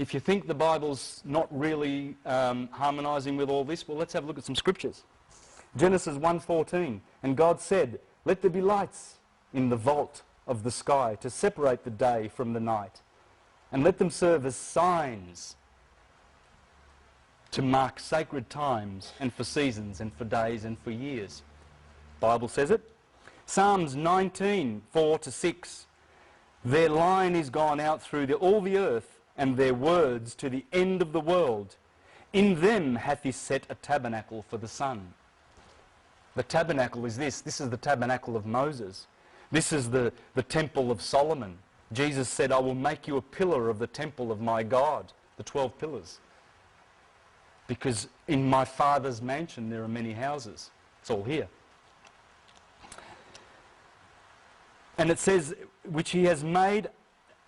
If you think the Bible's not really harmonising with all this, well, let's have a look at some scriptures. Genesis 1:14, and God said, "Let there be lights in the vault of the sky to separate the day from the night, and let them serve as signs to mark sacred times and for seasons and for days and for years." Bible says it. Psalms 19:4-6, "Their line is gone out through all the earth, and their words to the end of the world. In them hath he set a tabernacle for the sun." The tabernacle is this. This is the tabernacle of Moses. This is the temple of Solomon. Jesus said, "I will make you a pillar of the temple of my God," the 12 pillars. Because in my Father's mansion there are many houses. It's all here. And it says, which he has made,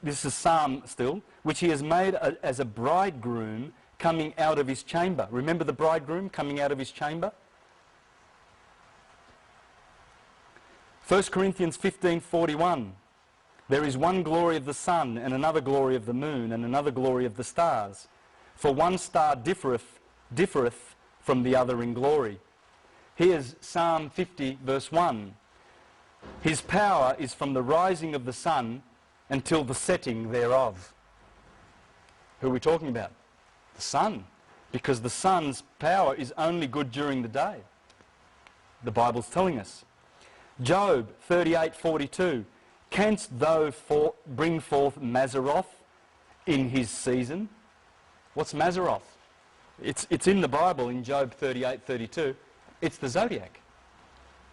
this is Psalm still, which he has made as a bridegroom coming out of his chamber. Remember the bridegroom coming out of his chamber? 1 Corinthians 15:41, "There is one glory of the sun, and another glory of the moon, and another glory of the stars. For one star differeth from the other in glory." Here's Psalm 50 verse 1. "His power is from the rising of the sun until the setting thereof." Who are we talking about? The sun. Because the sun's power is only good during the day. The Bible's telling us. Job 38:42, "Canst thou bring forth Mazzaroth in his season?" What's Mazzaroth? It's in the Bible in Job 38:32. It's the zodiac.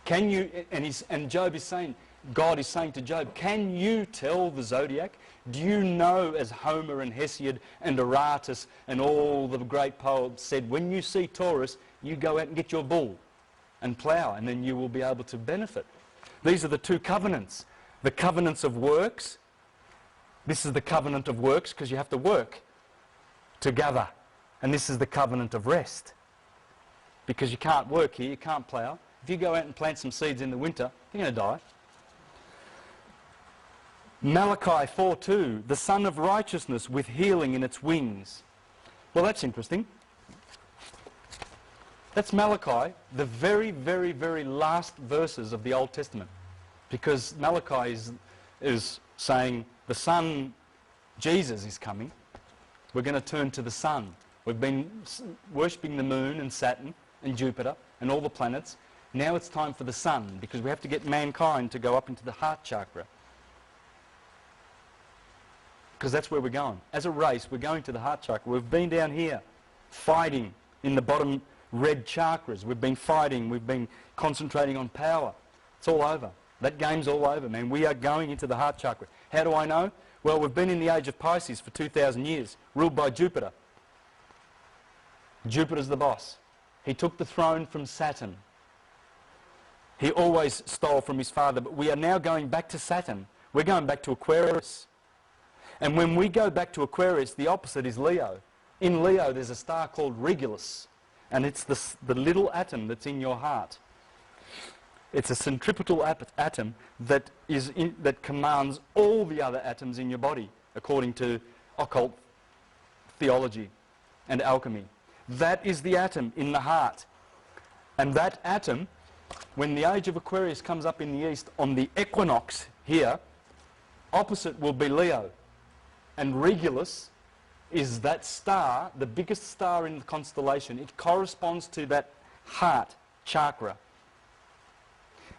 Can you, and Job is saying, God is saying to Job, can you tell the zodiac? Do you know, as Homer and Hesiod and Aratus and all the great poets said, when you see Taurus, you go out and get your bull and plough, and then you will be able to benefit. These are the two covenants. The covenants of works. This is the covenant of works because you have to work to gather. And this is the covenant of rest. Because you can't work here, you can't plough. If you go out and plant some seeds in the winter, you're going to die. Malachi 4:2, "The Son of Righteousness with healing in its wings." Well, that's interesting. That's Malachi, the very, very, very last verses of the Old Testament. Because Malachi is saying the Son, Jesus, is coming. We're going to turn to the sun. We've been worshipping the moon and Saturn and Jupiter and all the planets. Now it's time for the sun, because we have to get mankind to go up into the heart chakra. Because that's where we're going. As a race, we're going to the heart chakra. We've been down here fighting in the bottom red chakras. We've been fighting. We've been concentrating on power. It's all over. That game's all over, man. We are going into the heart chakra. How do I know? Well, we've been in the age of Pisces for 2,000 years, ruled by Jupiter. Jupiter's the boss. He took the throne from Saturn. He always stole from his father, but we are now going back to Saturn. We're going back to Aquarius. And when we go back to Aquarius, the opposite is Leo. In Leo, there's a star called Regulus, and it's the little atom that's in your heart. It's a centripetal atom that commands all the other atoms in your body, according to occult theology and alchemy. That is the atom in the heart. And that atom, when the age of Aquarius comes up in the east on the equinox here, opposite will be Leo. And Regulus is that star, the biggest star in the constellation. It corresponds to that heart chakra.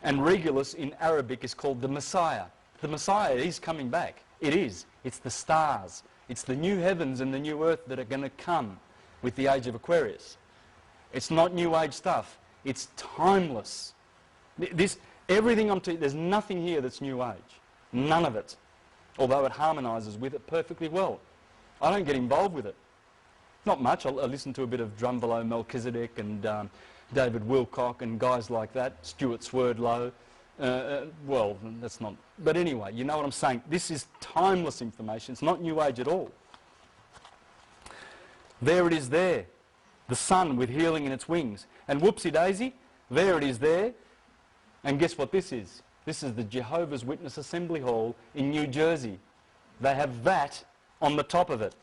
And Regulus in Arabic is called the Messiah. The Messiah is coming back. It is. It's the stars. It's the new heavens and the new earth that are going to come with the age of Aquarius. It's not New Age stuff. It's timeless. Everything I'm telling you, there's nothing here that's New Age. None of it. Although it harmonises with it perfectly well. I don't get involved with it. Not much. I listen to a bit of Drumbelow Melchizedek and David Wilcock and guys like that, Stuart Swerdlow. Well, that's not... But anyway, you know what I'm saying. This is timeless information. It's not New Age at all. There it is there. The sun with healing in its wings. And whoopsie-daisy, there it is there. And guess what this is? This is the Jehovah's Witness Assembly Hall in New Jersey. They have that on the top of it.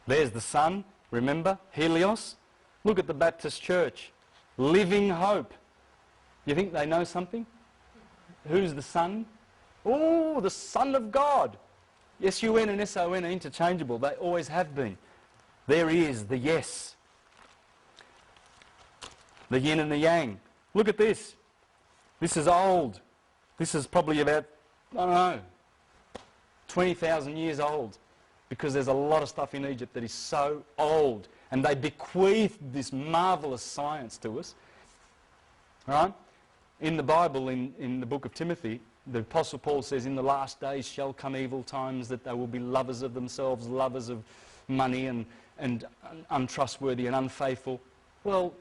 There's the sun, remember? Helios. Look at the Baptist church. Living hope. You think they know something? Who's the Son? Oh, the Son of God. S-U-N and S-O-N are interchangeable. They always have been. There he is, the yes. The yin and the yang. Look at this. This is old. This is probably about, I don't know, 20,000 years old. Because there's a lot of stuff in Egypt that is so old. And they bequeathed this marvellous science to us. Right? In the Bible, in the book of Timothy, the Apostle Paul says, in the last days shall come evil times, that they will be lovers of themselves, lovers of money, and untrustworthy and unfaithful. Well,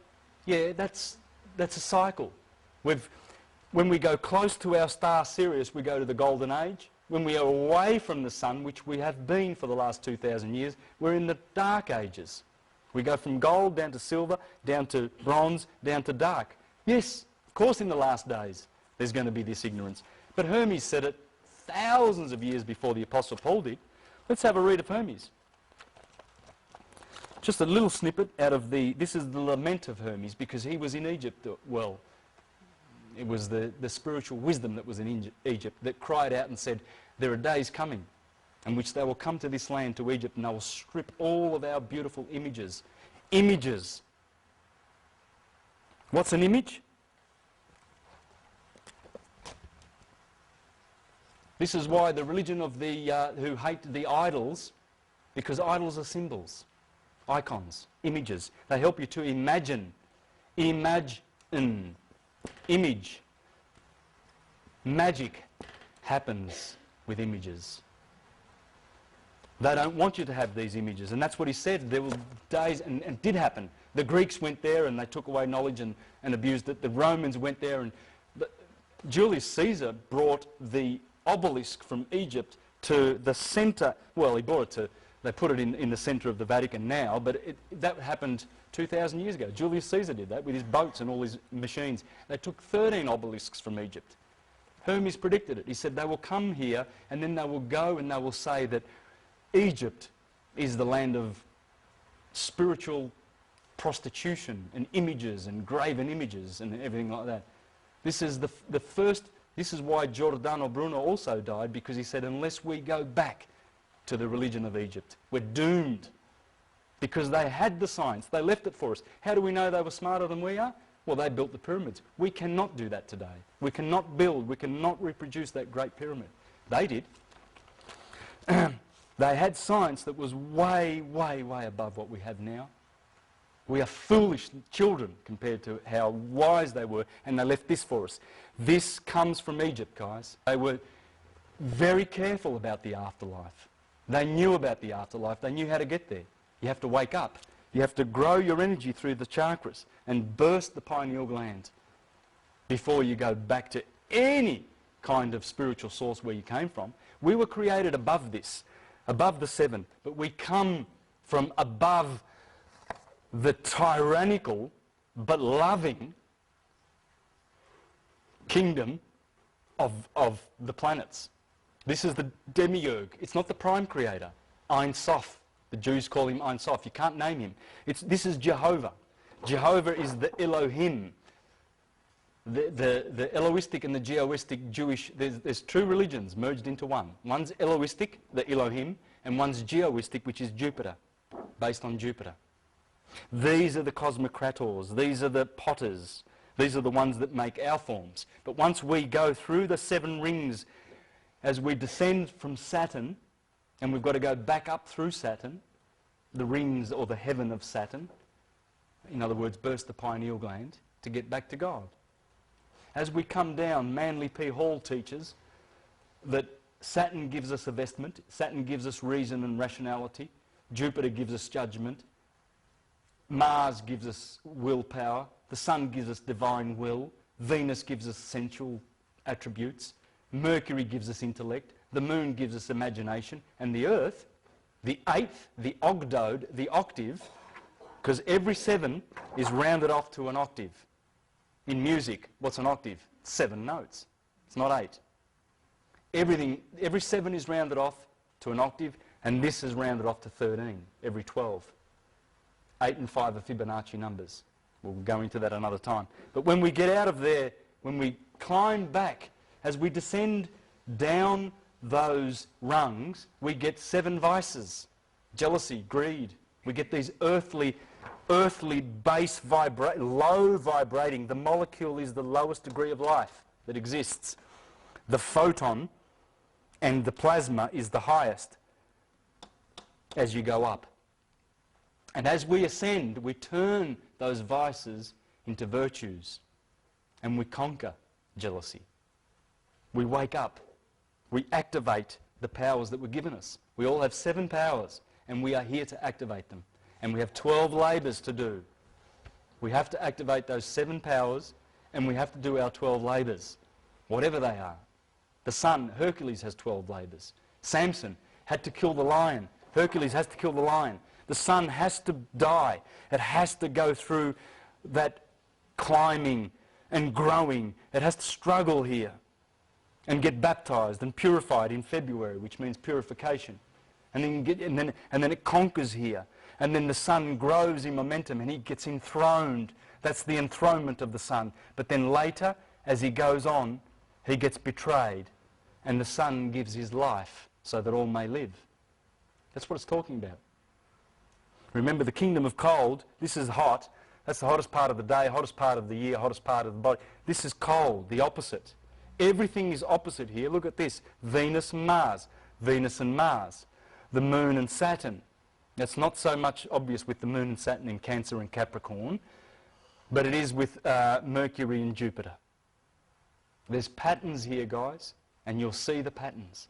yeah, that's a cycle. When we go close to our star Sirius, we go to the golden age. When we are away from the sun, which we have been for the last 2,000 years, we're in the dark ages. We go from gold down to silver, down to bronze, down to dark. Yes, of course in the last days there's going to be this ignorance. But Hermes said it thousands of years before the Apostle Paul did. Let's have a read of Hermes. Just a little snippet out of this is the lament of Hermes, because he was in Egypt. Well, it was the spiritual wisdom that was in Egypt that cried out and said, there are days coming in which they will come to this land, to Egypt, and they will strip all of our beautiful images. Images. What's an image? This is why the religion of the who hate the idols, because idols are symbols, icons, images. They help you to imagine. Imagine. Image. Magic happens with images. They don't want you to have these images, and that's what he said. There were days, and it did happen. The Greeks went there and they took away knowledge and abused it. The Romans went there, and Julius Caesar brought the obelisk from Egypt to the centre. Well, he brought it to, they put it in the centre of the Vatican now, but that happened 2,000 years ago. Julius Caesar did that with his boats and all his machines. They took 13 obelisks from Egypt. Hermes predicted it. He said they will come here and then they will go and they will say that Egypt is the land of spiritual prostitution and images and graven images and everything like that. This is the first, this is why Giordano Bruno also died, because he said unless we go back to the religion of Egypt, we're doomed. Because they had the science, they left it for us. How do we know they were smarter than we are? Well, they built the pyramids. We cannot do that today. We cannot build, we cannot reproduce that great pyramid. They did. They had science that was way, way, way above what we have now. We are foolish children compared to how wise they were, and they left this for us. This comes from Egypt, guys. They were very careful about the afterlife. They knew about the afterlife. They knew how to get there. You have to wake up. You have to grow your energy through the chakras and burst the pineal gland before you go back to any kind of spiritual source where you came from. We were created above this, above the seven, but we come from above the tyrannical but loving kingdom of the planets. This is the demiurge. It's not the prime creator. Ein Sof. The Jews call him Ein Sof. You can't name him. This is Jehovah. Jehovah is the Elohim. The Elohistic and the Jehoistic Jewish, there's two religions merged into one. One's Elohistic, the Elohim, and one's Jehoistic, which is Jupiter, based on Jupiter. These are the cosmocrators. These are the potters. These are the ones that make our forms. But once we go through the seven rings, as we descend from Saturn, and we've got to go back up through Saturn, the rings or the heaven of Saturn, in other words, burst the pineal gland, to get back to God. As we come down, Manly P. Hall teaches that Saturn gives us a vestment, Saturn gives us reason and rationality, Jupiter gives us judgment, Mars gives us willpower, the Sun gives us divine will, Venus gives us sensual attributes, Mercury gives us intellect, the Moon gives us imagination, and the Earth, the eighth, the ogdode, the octave, because every seven is rounded off to an octave. In music, what's an octave? 7 notes. It's not 8. Every seven is rounded off to an octave, And this is rounded off to 13, every 12. 8 and 5 are Fibonacci numbers. We'll go into that another time. But when we get out of there, when we climb back, as we descend down those rungs, we get 7 vices. Jealousy, greed. We get these earthly base low vibrating. The molecule is the lowest degree of life that exists. The photon and the plasma is the highest as you go up. And as we ascend, we turn those vices into virtues. And we conquer jealousy. We wake up. We activate the powers that were given us. We all have 7 powers, and we are here to activate them. And we have 12 labours to do. We have to activate those 7 powers, and we have to do our 12 labours, whatever they are. The sun, Hercules, has 12 labours. Samson had to kill the lion. Hercules has to kill the lion. The sun has to die. It has to go through that climbing and growing. It has to struggle here and get baptized and purified in February, which means purification. And then it conquers here. And then the sun grows in momentum and he gets enthroned. That's the enthronement of the sun. But then later, as he goes on, he gets betrayed. And the sun gives his life so that all may live. That's what it's talking about. Remember, the kingdom of cold, this is hot. That's the hottest part of the day, hottest part of the year, hottest part of the body. This is cold, the opposite. Everything is opposite here. Look at this. Venus and Mars. Venus and Mars. The moon and Saturn. That's not so much obvious with the moon and Saturn in Cancer and Capricorn, but it is with Mercury and Jupiter. There's patterns here, guys, and you'll see the patterns.